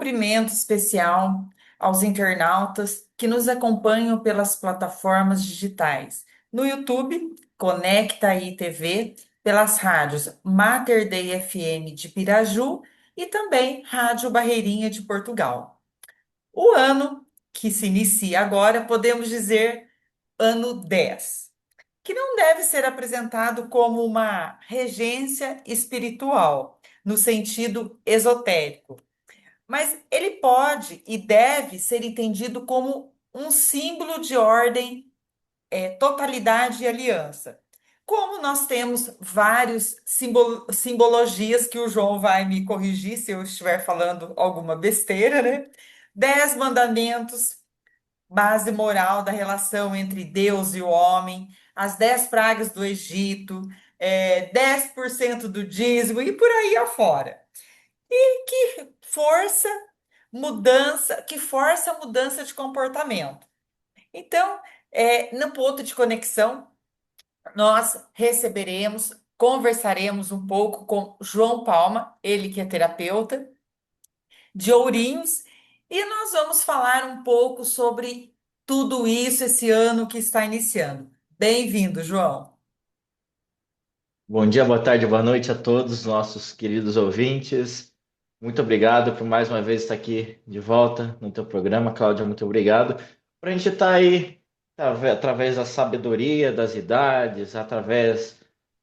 cumprimento especial aos internautas que nos acompanham pelas plataformas digitais. No YouTube, Conecta Aí TV, pelas rádios Mater Dei FM de Piraju e também Rádio Barreirinha de Portugal. O ano que se inicia agora, podemos dizer ano 10, que não deve ser apresentado como uma regência espiritual, no sentido esotérico, mas ele pode e deve ser entendido como um símbolo de ordem, totalidade e aliança. Como nós temos vários simbologias que o João vai me corrigir se eu estiver falando alguma besteira, né? 10 mandamentos, base moral da relação entre Deus e o homem, as 10 pragas do Egito, 10% do dízimo e por aí afora. Força que força a mudança de comportamento. Então, no ponto de conexão, nós conversaremos um pouco com João Palma, ele que é terapeuta, de Ourinhos, e nós vamos falar um pouco sobre tudo isso esse ano que está iniciando. Bem-vindo, João. Bom dia, boa tarde, boa noite a todos os nossos queridos ouvintes. Muito obrigado por mais uma vez estar aqui de volta no teu programa, Cláudia. Muito obrigado por a gente estar aí através da sabedoria das idades, através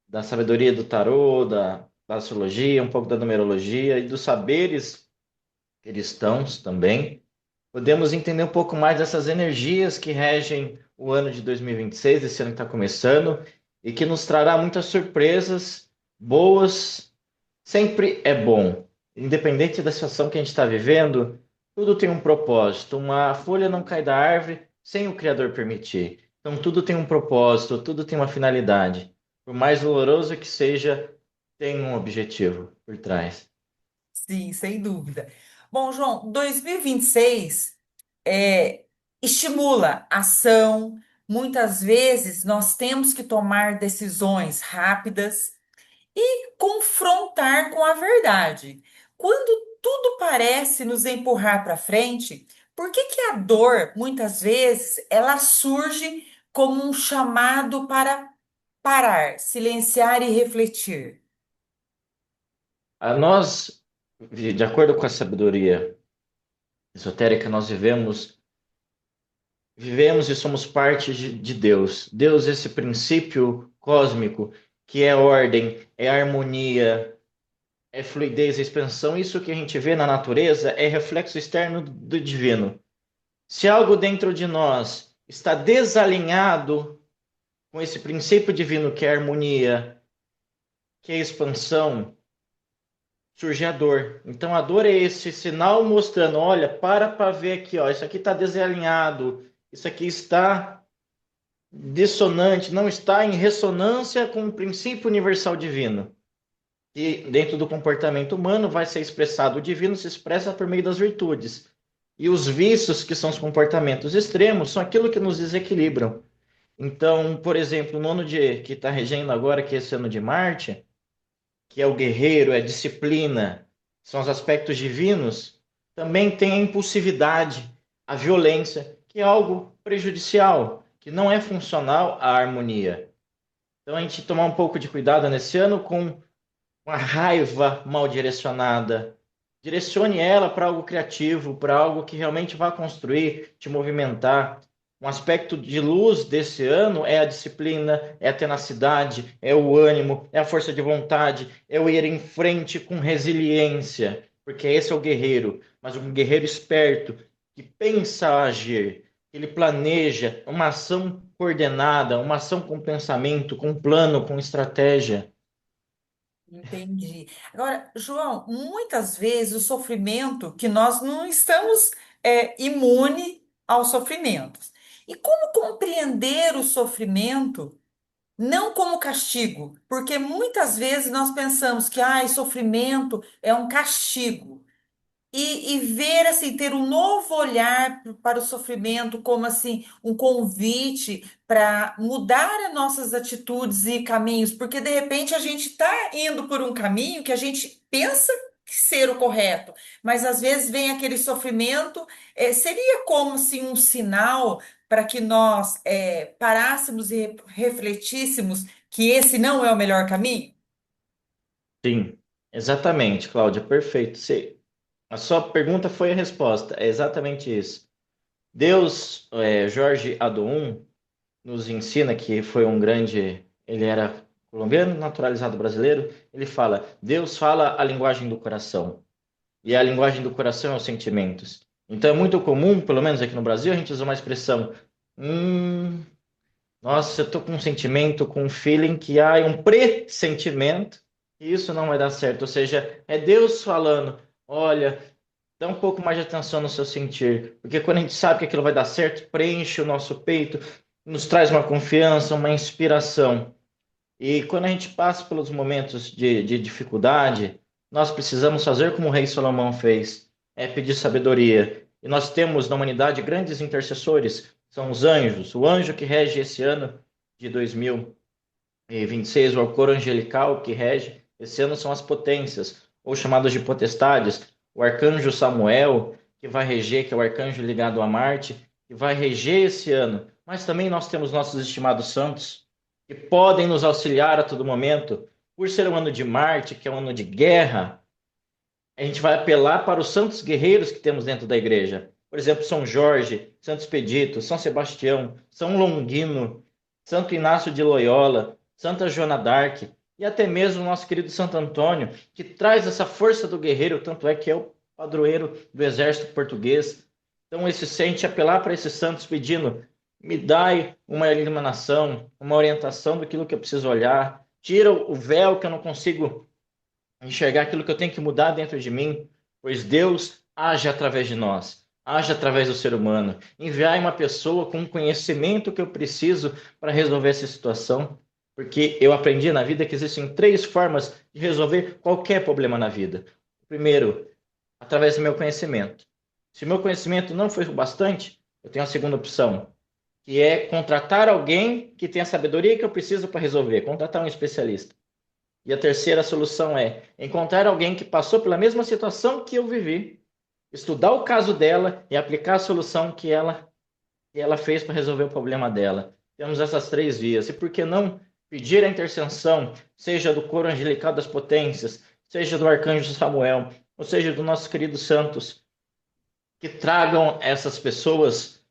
da sabedoria do tarô, da astrologia, um pouco da numerologia e dos saberes cristãos também. Podemos entender um pouco mais dessas energias que regem o ano de 2026, esse ano que está começando, e que nos trará muitas surpresas boas. Sempre é bom, independente da situação que a gente está vivendo, tudo tem um propósito. Uma folha não cai da árvore sem o Criador permitir. Então, tudo tem um propósito, tudo tem uma finalidade. Por mais doloroso que seja, tem um objetivo por trás. Sim, sem dúvida. Bom, João, 2026 é, estimula ação. Muitas vezes nós temos que tomar decisões rápidas e confrontar com a verdade. Quando tudo parece nos empurrar para frente, por que que a dor, muitas vezes, ela surge como um chamado para parar, silenciar e refletir? A nós, de acordo com a sabedoria esotérica, nós vivemos e somos parte de Deus. Deus, esse princípio cósmico que é ordem, é harmonia, é fluidez, é expansão. Isso que a gente vê na natureza é reflexo externo do divino. Se algo dentro de nós está desalinhado com esse princípio divino que é harmonia, que é expansão, surge a dor. Então a dor é esse sinal mostrando, olha, para ver aqui, ó, isso aqui está desalinhado, isso aqui está dissonante, não está em ressonância com o princípio universal divino. E dentro do comportamento humano vai ser expressado, o divino se expressa por meio das virtudes. E os vícios, que são os comportamentos extremos, são aquilo que nos desequilibram. Então, por exemplo, no ano que está regendo agora, que é esse ano de Marte, que é o guerreiro, é a disciplina, são os aspectos divinos, também tem a impulsividade, a violência, que é algo prejudicial, que não é funcional à harmonia. Então a gente tomar um pouco de cuidado nesse ano com a raiva mal direcionada. Direcione ela para algo criativo, para algo que realmente vá construir, te movimentar. Um aspecto de luz desse ano é a disciplina, é a tenacidade, é o ânimo, é a força de vontade, é o ir em frente com resiliência, porque esse é o guerreiro, mas um guerreiro esperto que pensa agir, ele planeja uma ação coordenada, uma ação com pensamento, com plano, com estratégia. Entendi. Agora, João, muitas vezes o sofrimento, que nós não estamos imune aos sofrimentos. E como compreender o sofrimento não como castigo? Porque muitas vezes nós pensamos que sofrimento é um castigo. E ver assim, ter um novo olhar para o sofrimento como assim um convite para mudar as nossas atitudes e caminhos, porque de repente a gente está indo por um caminho que a gente pensa ser o correto, mas às vezes vem aquele sofrimento. Seria como se um sinal para que nós parássemos e refletíssemos que esse não é o melhor caminho? Sim, exatamente, Cláudia, perfeito. A sua pergunta foi a resposta, é exatamente isso. Deus, Jorge Adorno, nos ensina que foi um grande, ele era colombiano, naturalizado brasileiro, ele fala, Deus fala a linguagem do coração, e a linguagem do coração é os sentimentos. Então é muito comum, pelo menos aqui no Brasil, a gente usa uma expressão, hum, nossa, eu tô com um sentimento, com um feeling que há um pressentimento que isso não vai dar certo. Ou seja, é Deus falando, olha, dá um pouco mais de atenção no seu sentir. Porque quando a gente sabe que aquilo vai dar certo, preenche o nosso peito, nos traz uma confiança, uma inspiração. E quando a gente passa pelos momentos de dificuldade, nós precisamos fazer como o rei Salomão fez, é pedir sabedoria. E nós temos na humanidade grandes intercessores, são os anjos. O anjo que rege esse ano de 2026, o coro angelical que rege esse ano são as potências, ou chamadas de potestades. O arcanjo Samuel, que vai reger, que é o arcanjo ligado a Marte, que vai reger esse ano. Mas também nós temos nossos estimados santos, que podem nos auxiliar a todo momento. Por ser um ano de Marte, que é um ano de guerra, a gente vai apelar para os santos guerreiros que temos dentro da igreja. Por exemplo, São Jorge, Santo Expedito, São Sebastião, São Longino, Santo Inácio de Loyola, Santa Joana d'Arc e até mesmo o nosso querido Santo Antônio, que traz essa força do guerreiro, tanto é que é o padroeiro do exército português. Então, esse sente apelar para esses santos pedindo: me dai uma iluminação, uma orientação daquilo que eu preciso olhar, tira o véu que eu não consigo enxergar aquilo que eu tenho que mudar dentro de mim, pois Deus age através de nós, age através do ser humano. Enviar uma pessoa com o conhecimento que eu preciso para resolver essa situação, porque eu aprendi na vida que existem três formas de resolver qualquer problema na vida. Primeiro, através do meu conhecimento. Se o meu conhecimento não foi o bastante, eu tenho a segunda opção, que é contratar alguém que tenha a sabedoria que eu preciso para resolver, contratar um especialista. E a terceira solução é encontrar alguém que passou pela mesma situação que eu vivi, estudar o caso dela e aplicar a solução que ela fez para resolver o problema dela. Temos essas três vias. E por que não pedir a intercessão, seja do coro angelical das potências, seja do arcanjo Samuel, ou seja dos nossos queridos santos, que tragam essas pessoas,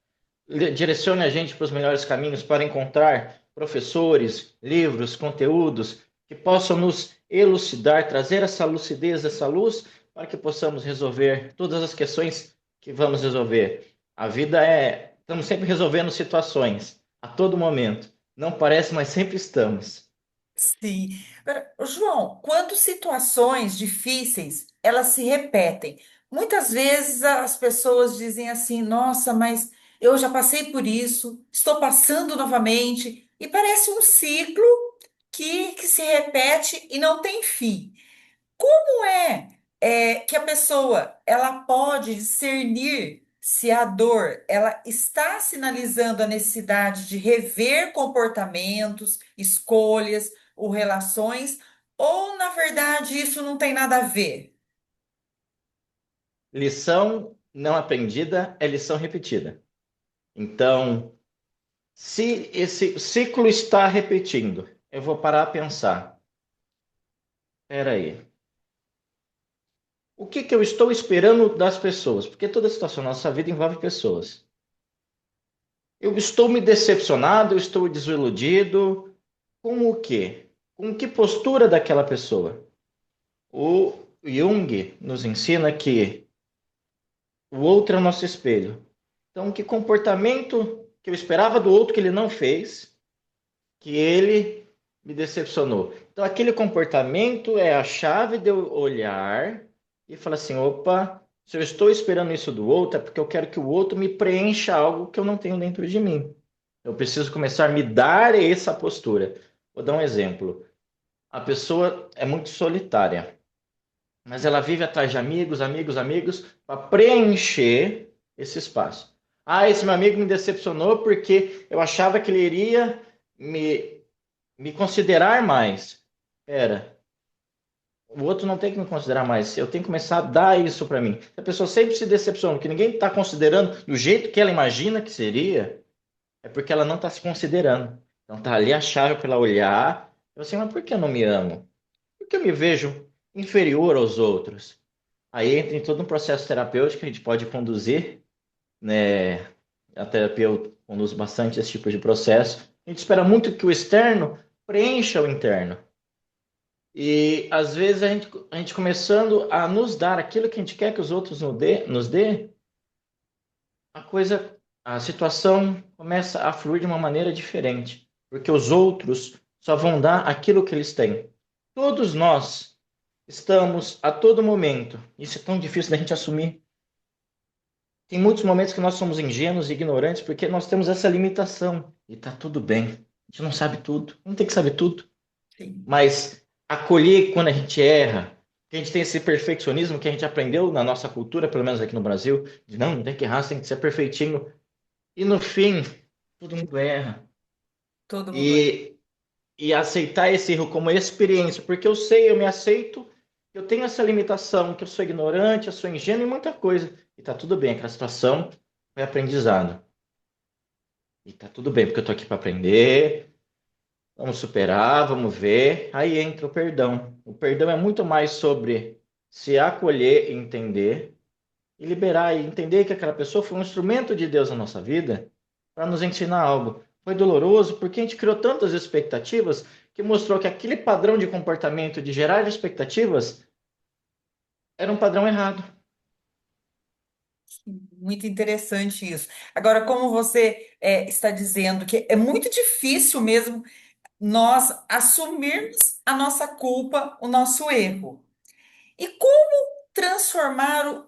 direcione a gente para os melhores caminhos para encontrar professores, livros, conteúdos que possam nos elucidar, trazer essa lucidez, essa luz, para que possamos resolver todas as questões que vamos resolver. A vida estamos sempre resolvendo situações, a todo momento. Não parece, mas sempre estamos. Sim. Agora, ô, João, quando situações difíceis, elas se repetem. Muitas vezes as pessoas dizem assim: nossa, mas eu já passei por isso, estou passando novamente, e parece um ciclo que se repete e não tem fim. Como que a pessoa ela pode discernir se a dor ela está sinalizando a necessidade de rever comportamentos, escolhas ou relações, ou na verdade isso não tem nada a ver? Lição não aprendida é lição repetida. Então, se esse ciclo está repetindo, eu vou parar a pensar. Espera aí. O que eu estou esperando das pessoas? Porque toda situação na nossa vida envolve pessoas. Eu estou me decepcionado, eu estou desiludido. Com o quê? Com que postura daquela pessoa? O Jung nos ensina que o outro é o nosso espelho. Então, que comportamento que eu esperava do outro que ele não fez, que ele me decepcionou. Então, aquele comportamento é a chave de eu olhar e falar assim: opa, se eu estou esperando isso do outro, é porque eu quero que o outro me preencha algo que eu não tenho dentro de mim. Eu preciso começar a me dar essa postura. Vou dar um exemplo. A pessoa é muito solitária, mas ela vive atrás de amigos, amigos, amigos, para preencher esse espaço. Ah, esse meu amigo me decepcionou porque eu achava que ele iria me considerar mais. Pera, O outro não tem que me considerar mais. Eu tenho que começar a dar isso para mim. Se a pessoa sempre se decepciona, que ninguém está considerando do jeito que ela imagina que seria, é porque ela não está se considerando. Então tá ali a chave para ela olhar. Eu assim, mas por que eu não me amo? Por que eu me vejo inferior aos outros? Aí entra em todo um processo terapêutico que a gente pode conduzir, né? A terapia conduz bastante esse tipo de processo. A gente espera muito que o externo preencha o interno. E às vezes a gente começando a nos dar aquilo que a gente quer que os outros nos dê, a coisa, a situação começa a fluir de uma maneira diferente, porque os outros só vão dar aquilo que eles têm. Todos nós estamos a todo momento. Isso é tão difícil da gente assumir. Tem muitos momentos que nós somos ingênuos e ignorantes porque nós temos essa limitação. E tá tudo bem. A gente não sabe tudo. Não tem que saber tudo. Sim. Mas acolher quando a gente erra, que a gente tem esse perfeccionismo que a gente aprendeu na nossa cultura, pelo menos aqui no Brasil, de não tem que errar, você tem que ser perfeitinho. E no fim, todo mundo erra. Todo mundo é. E, e aceitar esse erro como experiência, porque eu sei, eu me aceito, eu tenho essa limitação, que eu sou ignorante, eu sou ingênuo em muita coisa. E tá tudo bem, aquela situação foi aprendizado. E tá tudo bem, porque eu tô aqui para aprender, vamos superar, vamos ver. Aí entra o perdão. O perdão é muito mais sobre se acolher e entender e liberar e entender que aquela pessoa foi um instrumento de Deus na nossa vida para nos ensinar algo. Foi doloroso porque a gente criou tantas expectativas que mostrou que aquele padrão de comportamento de gerar expectativas era um padrão errado. Muito interessante isso. Agora, como você está dizendo que é muito difícil mesmo nós assumirmos a nossa culpa, o nosso erro. E como transformar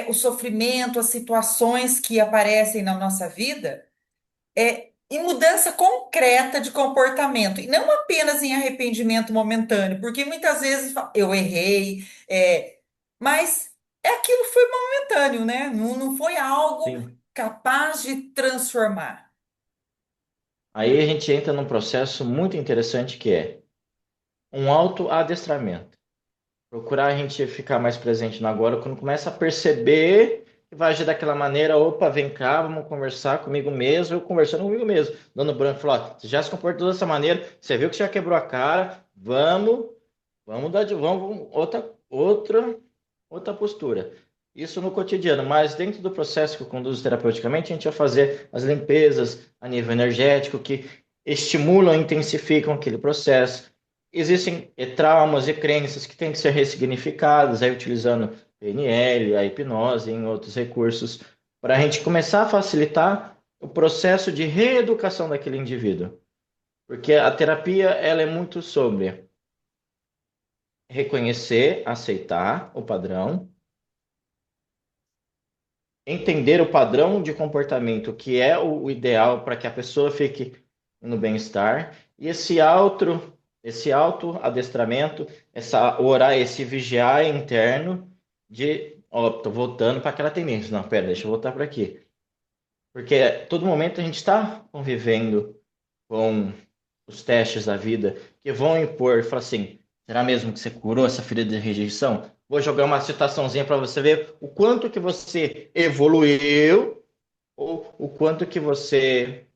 o sofrimento, as situações que aparecem na nossa vida, em mudança concreta de comportamento, e não apenas em arrependimento momentâneo, porque muitas vezes eu errei, mas aquilo foi momentâneo, né? Não, não foi algo Sim. capaz de transformar. Aí a gente entra num processo muito interessante que é um autoadestramento. Procurar a gente ficar mais presente no agora quando começa a perceber que vai agir daquela maneira, opa, vem cá, vamos conversar comigo mesmo, eu conversando comigo mesmo, dando branco, falou, ó, você já se comportou dessa maneira, você viu que já quebrou a cara, vamos dar de vamos outra postura. Isso no cotidiano, mas dentro do processo que eu conduzo terapeuticamente, a gente vai fazer as limpezas a nível energético que estimulam e intensificam aquele processo. Existem traumas e crenças que têm que ser ressignificadas, aí utilizando PNL, a hipnose e outros recursos, para a gente começar a facilitar o processo de reeducação daquele indivíduo. Porque a terapia ela é muito sobre reconhecer, aceitar o padrão, entender o padrão de comportamento que é o ideal para que a pessoa fique no bem-estar e esse auto adestramento, essa orar, esse vigiar interno de, ó, tô voltando para aquela tendência, não, pera, deixa eu voltar para aqui. Porque a todo momento a gente está convivendo com os testes da vida que vão impor, falar assim, será mesmo que você curou essa ferida de rejeição? Vou jogar uma citaçãozinha para você ver o quanto que você evoluiu ou o quanto que você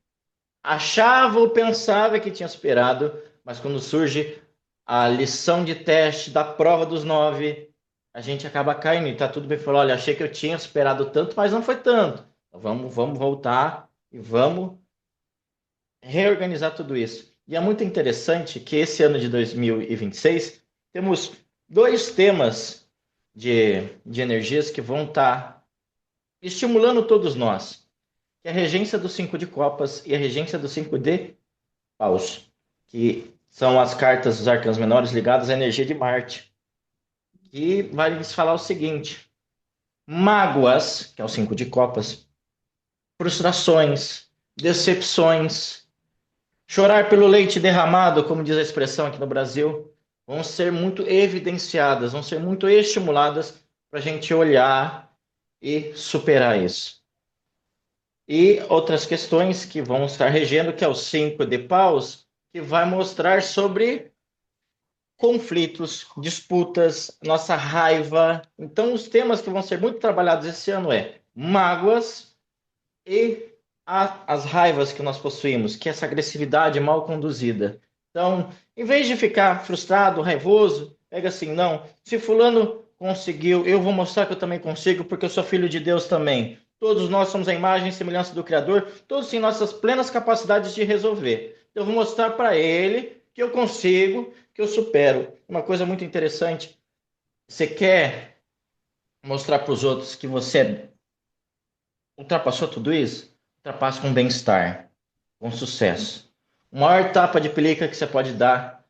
achava ou pensava que tinha superado, mas quando surge a lição de teste da prova dos 9, a gente acaba caindo e tá tudo bem. Falou, olha, achei que eu tinha superado tanto, mas não foi tanto. Então, vamos voltar e vamos reorganizar tudo isso. E é muito interessante que esse ano de 2026 temos dois temas de energias que vão estar estimulando todos nós, que é a regência dos 5 de copas e a regência dos 5 de paus, que são as cartas dos arcanos menores ligadas à energia de Marte. E vai lhes falar o seguinte: mágoas, que é o 5 de copas, frustrações, decepções, chorar pelo leite derramado, como diz a expressão aqui no Brasil, vão ser muito evidenciadas, vão ser muito estimuladas para a gente olhar e superar isso. E outras questões que vão estar regendo, que é o 5 de paus, que vai mostrar sobre conflitos, disputas, nossa raiva. Então, os temas que vão ser muito trabalhados esse ano é mágoas e as raivas que nós possuímos, que é essa agressividade mal conduzida. Então, em vez de ficar frustrado, raivoso, pega assim, não, se fulano conseguiu, eu vou mostrar que eu também consigo, porque eu sou filho de Deus também. Todos nós somos a imagem e semelhança do Criador, todos têm nossas plenas capacidades de resolver. Eu vou mostrar para ele que eu consigo, que eu supero. Uma coisa muito interessante, você quer mostrar para os outros que você ultrapassou tudo isso? Ultrapasse com bem-estar, com sucesso. O maior tapa de pelica que você pode dar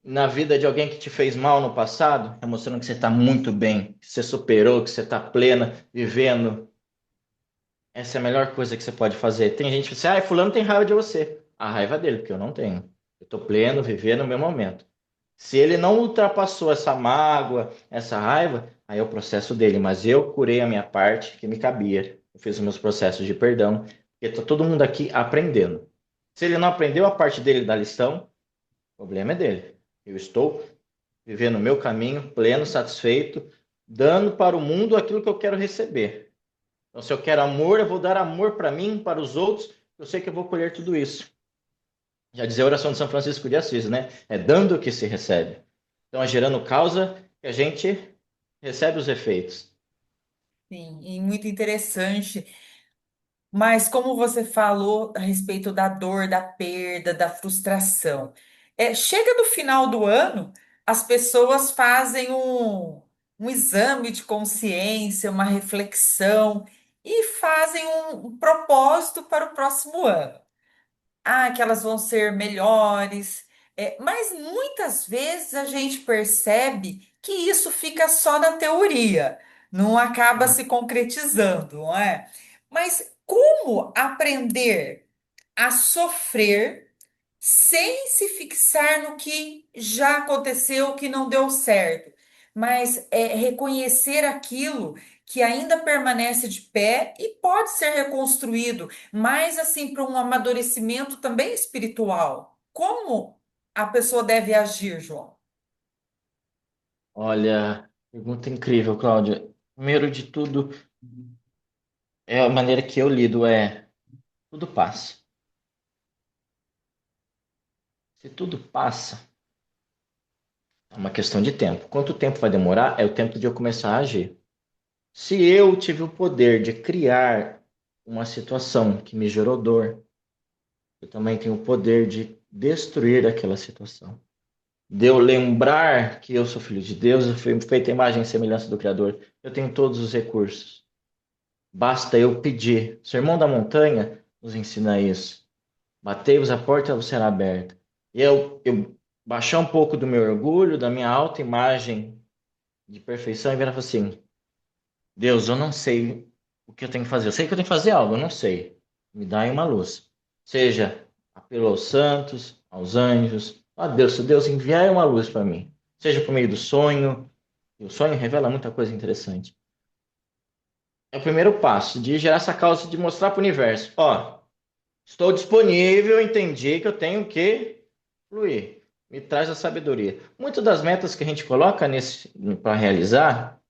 na vida de alguém que te fez mal no passado é mostrando que você está muito bem, que você superou, que você está plena, vivendo. Essa é a melhor coisa que você pode fazer. Tem gente que diz, ah, fulano tem raiva de você. A raiva dele, porque eu não tenho. Eu estou pleno, vivendo o meu momento. Se ele não ultrapassou essa mágoa, essa raiva, aí é o processo dele. Mas eu curei a minha parte que me cabia. Eu fiz os meus processos de perdão. Porque está todo mundo aqui aprendendo. Se ele não aprendeu a parte dele da lição, o problema é dele. Eu estou vivendo o meu caminho, pleno, satisfeito, dando para o mundo aquilo que eu quero receber. Então, se eu quero amor, eu vou dar amor para mim, para os outros. Eu sei que eu vou colher tudo isso. Já dizia a oração de São Francisco de Assis, né? É dando que se recebe. Então, é gerando causa que a gente recebe os efeitos. Sim, e muito interessante. Mas como você falou a respeito da dor, da perda, da frustração, chega no final do ano, as pessoas fazem um exame de consciência, uma reflexão e fazem um propósito para o próximo ano. Ah, que elas vão ser melhores. Mas muitas vezes a gente percebe que isso fica só na teoria, não acaba se concretizando, não é? Mas como aprender a sofrer sem se fixar no que já aconteceu, que não deu certo, mas reconhecer aquilo que ainda permanece de pé e pode ser reconstruído, mas assim para um amadurecimento também espiritual. Como a pessoa deve agir, João? Olha, pergunta incrível, Cláudia. Primeiro de tudo, é a maneira que eu lido é tudo passa. Se tudo passa, é uma questão de tempo. Quanto tempo vai demorar? É o tempo de eu começar a agir. Se eu tive o poder de criar uma situação que me gerou dor, eu também tenho o poder de destruir aquela situação. De eu lembrar que eu sou filho de Deus, eu fui feito a imagem e semelhança do Criador. Eu tenho todos os recursos. Basta eu pedir. O Sermão da Montanha nos ensina isso. Batei-vos a porta, ela será aberta. E eu baixar um pouco do meu orgulho, da minha alta imagem de perfeição e virar e falar assim, Deus, eu não sei o que eu tenho que fazer. Eu sei que eu tenho que fazer algo, eu não sei. Me dá aí uma luz. Seja apelo aos santos, aos anjos. Ah, Deus, se Deus enviar uma luz para mim. Seja por meio do sonho. E o sonho revela muita coisa interessante. É o primeiro passo de gerar essa causa de mostrar para o universo. Ó, estou disponível, entendi que eu tenho que fluir. Me traz a sabedoria. Muitas das metas que a gente coloca nesse para realizar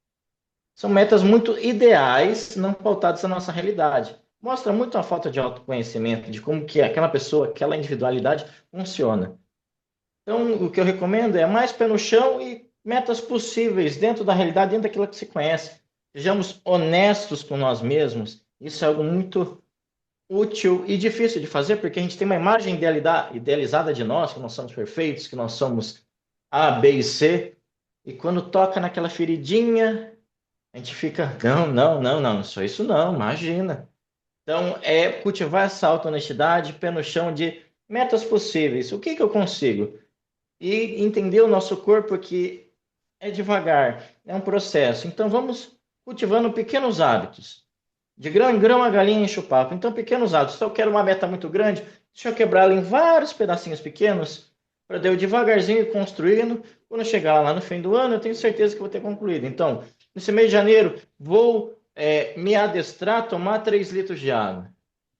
são metas muito ideais, não pautadas na nossa realidade. Mostra muito a falta de autoconhecimento, de como que aquela pessoa, aquela individualidade funciona. Então, o que eu recomendo é mais pé no chão e metas possíveis dentro da realidade, dentro daquilo que se conhece. Sejamos honestos com nós mesmos. Isso é algo muito útil e difícil de fazer, porque a gente tem uma imagem idealizada de nós, que nós somos perfeitos, que nós somos A, B e C. E quando toca naquela feridinha, a gente fica, não, não, não, não, só isso não, imagina. Então, é cultivar essa auto-honestidade, pé no chão de metas possíveis. O que que eu consigo? E entender o nosso corpo que é devagar, é um processo. Então, vamos cultivando pequenos hábitos. De grão em grão, a galinha enche o papo. Então, pequenos hábitos. Se eu quero uma meta muito grande, deixa eu quebrá-la em vários pedacinhos pequenos, para eu devagarzinho ir construindo. Quando eu chegar lá no fim do ano, eu tenho certeza que vou ter concluído. Então, nesse mês de janeiro, vou me adestrar a tomar 3 litros de água.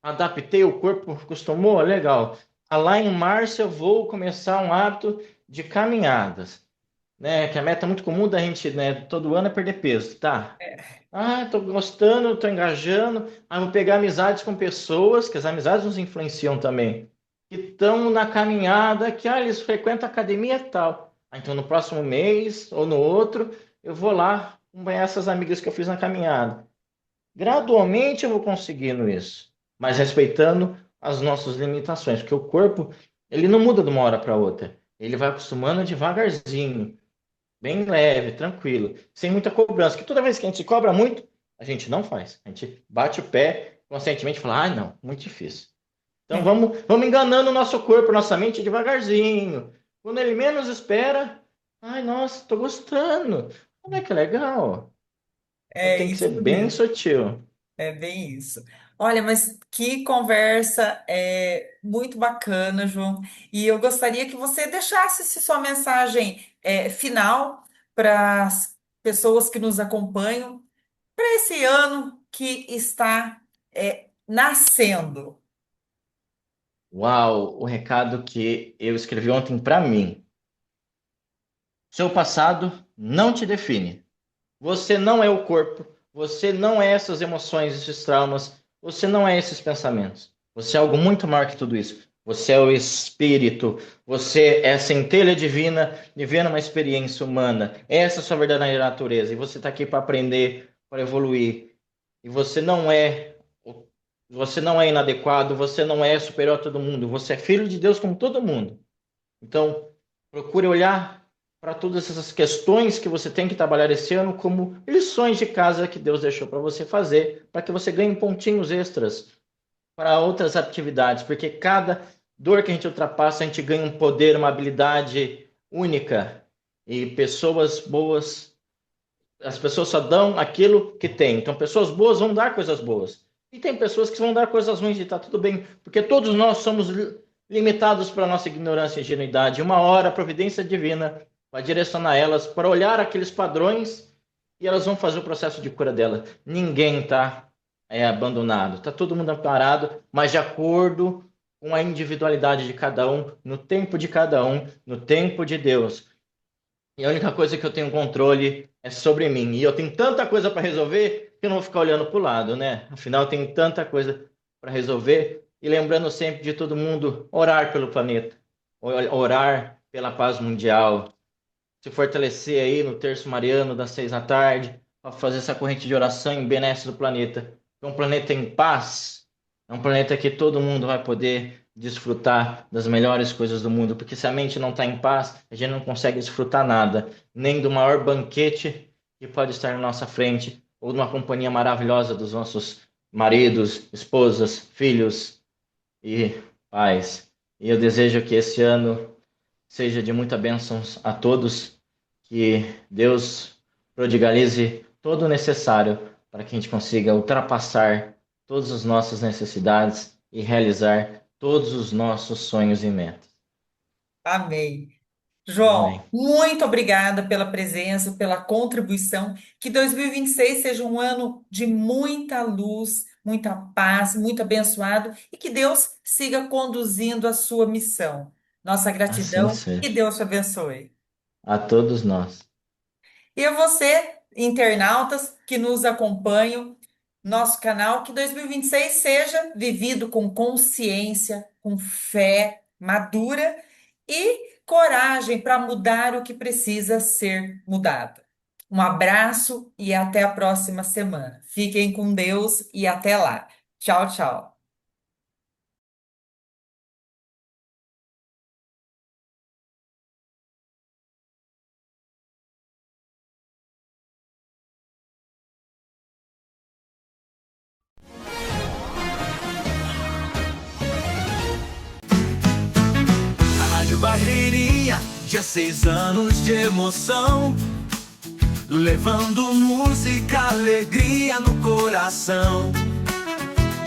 Adaptei, o corpo acostumou, legal. Lá em março, eu vou começar um hábito de caminhadas. né? Que a meta muito comum da gente, né, todo ano é perder peso, tá? Ah, tô gostando, tô engajando. Ah, vou pegar amizades com pessoas, que as amizades nos influenciam também, que estão na caminhada, que eles frequentam a academia e tal. Ah, então no próximo mês ou no outro, eu vou lá acompanhar essas amigas que eu fiz na caminhada. Gradualmente eu vou conseguindo isso, mas respeitando as nossas limitações, porque o corpo, ele não muda de uma hora para outra. Ele vai acostumando devagarzinho, bem leve, tranquilo, sem muita cobrança. Que toda vez que a gente cobra muito, a gente não faz. A gente bate o pé conscientemente e fala: ah, não, muito difícil. Então vamos enganando o nosso corpo, nossa mente devagarzinho. Quando ele menos espera, ai, nossa, tô gostando. Olha que legal. Então É tem que ser isso bem mesmo. sutil. É bem isso. Olha, mas que conversa muito bacana, João. E eu gostaria que você deixasse sua mensagem final para as pessoas que nos acompanham para esse ano que está nascendo. Uau, o recado que eu escrevi ontem para mim. Seu passado não te define. Você não é o corpo, você não é essas emoções, esses traumas, você não é esses pensamentos. Você é algo muito maior que tudo isso. Você é o espírito, você é a centelha divina, vivendo uma experiência humana. Essa é a sua verdadeira natureza. E você está aqui para aprender, para evoluir. E você não é inadequado, você não é superior a todo mundo. Você é filho de Deus como todo mundo. Então, procure olhar para todas essas questões que você tem que trabalhar esse ano como lições de casa que Deus deixou para você fazer, para que você ganhe pontinhos extras para outras atividades, porque cada dor que a gente ultrapassa, a gente ganha um poder, uma habilidade única. E pessoas boas, as pessoas só dão aquilo que têm. Então, pessoas boas vão dar coisas boas. E tem pessoas que vão dar coisas ruins e está tudo bem, porque todos nós somos limitados para nossa ignorância e ingenuidade. Uma hora a providência divina vai direcionar elas para olhar aqueles padrões e elas vão fazer o processo de cura dela. Ninguém está abandonado, está todo mundo amparado, mas de acordo com a individualidade de cada um, no tempo de cada um, no tempo de Deus. E a única coisa que eu tenho controle é sobre mim. E eu tenho tanta coisa para resolver que eu não vou ficar olhando para o lado, né? Afinal, eu tenho tanta coisa para resolver. E lembrando sempre de todo mundo orar pelo planeta, orar pela paz mundial, se fortalecer aí no terço mariano das 6 da tarde, para fazer essa corrente de oração em benesse do planeta. É um planeta em paz, é um planeta que todo mundo vai poder desfrutar das melhores coisas do mundo, porque se a mente não está em paz, a gente não consegue desfrutar nada, nem do maior banquete que pode estar na nossa frente, ou de uma companhia maravilhosa dos nossos maridos, esposas, filhos e pais. E eu desejo que esse ano seja de muita bênçãos a todos, que Deus prodigalize todo o necessário para que a gente consiga ultrapassar todas as nossas necessidades e realizar todos os nossos sonhos e metas. Amém. Amém. João, muito obrigada pela presença, pela contribuição. Que 2026 seja um ano de muita luz, muita paz, muito abençoado e que Deus siga conduzindo a sua missão. Nossa Assim gratidão e seja. Deus te abençoe. A todos nós. E a você, internautas que nos acompanham, nosso canal, que 2026 seja vivido com consciência, com fé madura e coragem para mudar o que precisa ser mudado. Um abraço e até a próxima semana. Fiquem com Deus e até lá. Tchau, tchau. Rádio Barreirinha, 16 anos de emoção, levando música, alegria no coração.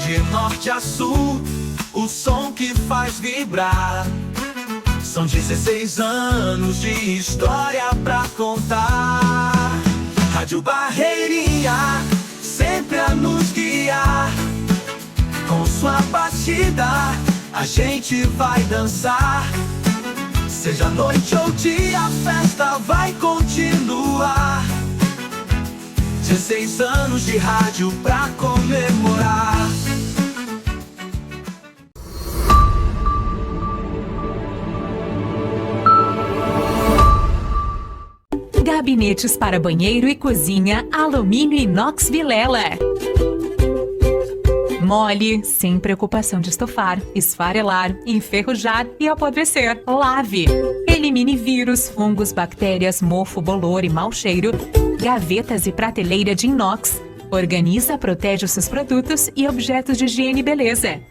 De norte a sul, o som que faz vibrar. São 16 anos de história pra contar. Rádio Barreirinha, sempre a nos guiar. Com sua batida, a gente vai dançar. Seja noite ou dia, a festa vai continuar. 16 anos de rádio pra comemorar. Gabinetes para banheiro e cozinha, alumínio inox Vilela. Mole, sem preocupação de estofar, esfarelar, enferrujar e apodrecer. Lave. Elimine vírus, fungos, bactérias, mofo, bolor e mau cheiro. Gavetas e prateleira de inox. Organiza, protege os seus produtos e objetos de higiene e beleza.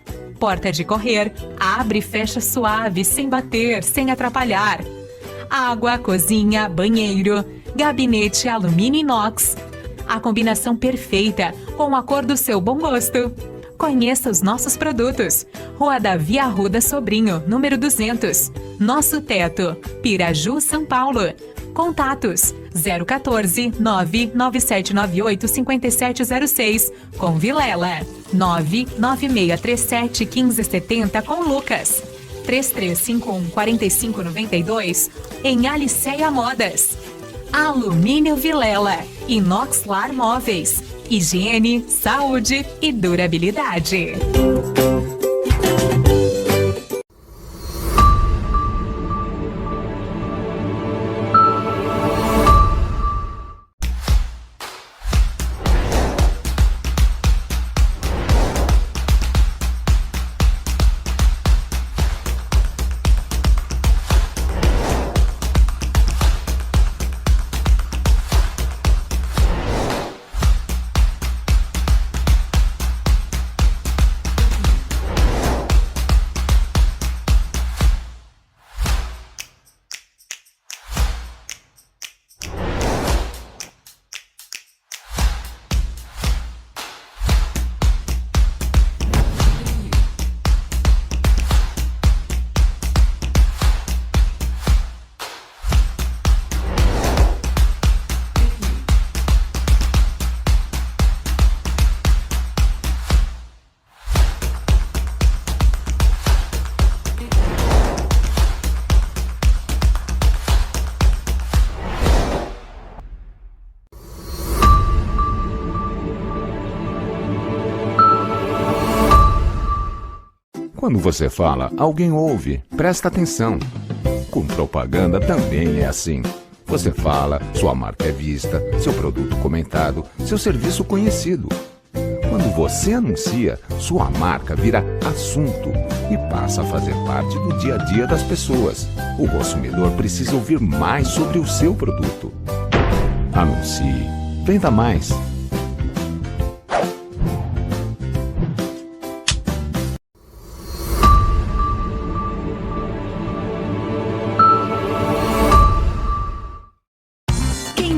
Porta de correr. Abre e fecha suave, sem bater, sem atrapalhar. Água, cozinha, banheiro, gabinete alumínio inox. A combinação perfeita com a cor do seu bom gosto. Conheça os nossos produtos. Rua Davi Arruda Sobrinho, número 200. Nosso Teto, Piraju, São Paulo. Contatos 014 99798 5706 com Vilela, 99637 1570 com Lucas, 3351 4592 em Aliceia Modas. Alumínio Vilela, Inoxlar Móveis, higiene, saúde e durabilidade. Quando você fala, alguém ouve. Presta atenção. Com propaganda também é assim. Você fala, sua marca é vista, seu produto comentado, seu serviço conhecido. Quando você anuncia, sua marca vira assunto e passa a fazer parte do dia a dia das pessoas. O consumidor precisa ouvir mais sobre o seu produto. Anuncie. Venda mais.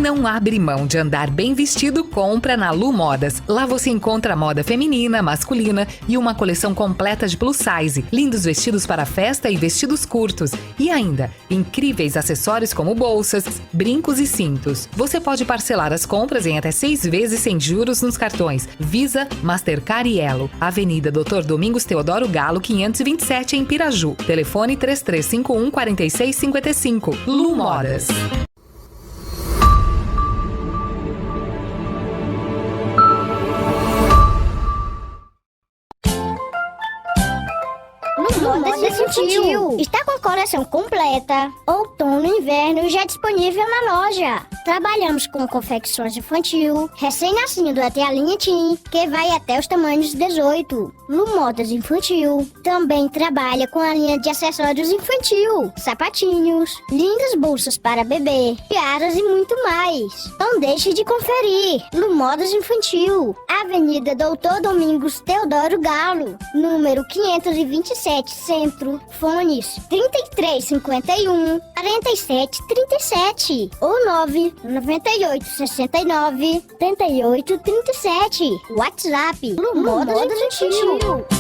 Não abre mão de andar bem vestido, compra na Lu Modas. Lá você encontra moda feminina, masculina e uma coleção completa de plus size, lindos vestidos para festa e vestidos curtos. E ainda, incríveis acessórios como bolsas, brincos e cintos. Você pode parcelar as compras em até 6 vezes sem juros nos cartões Visa, Mastercard e Elo. Avenida Dr. Domingos Teodoro Galo, 527 em Piraju. Telefone 3351 4655. Lu Modas. Modas Infantil. Está com a coleção completa, outono e inverno já disponível na loja. Trabalhamos com confecções infantil, recém-nascido até a linha Teen, que vai até os tamanhos 18. Lu Modas Infantil também trabalha com a linha de acessórios infantil, sapatinhos, lindas bolsas para bebê, tiaras e muito mais. Não deixe de conferir. Lu Modas Infantil, Avenida Doutor Domingos Teodoro Galo, número 527, Centro. Fones 3351 4737 ou 998 69 38 37. WhatsApp Lu Modas Infantil.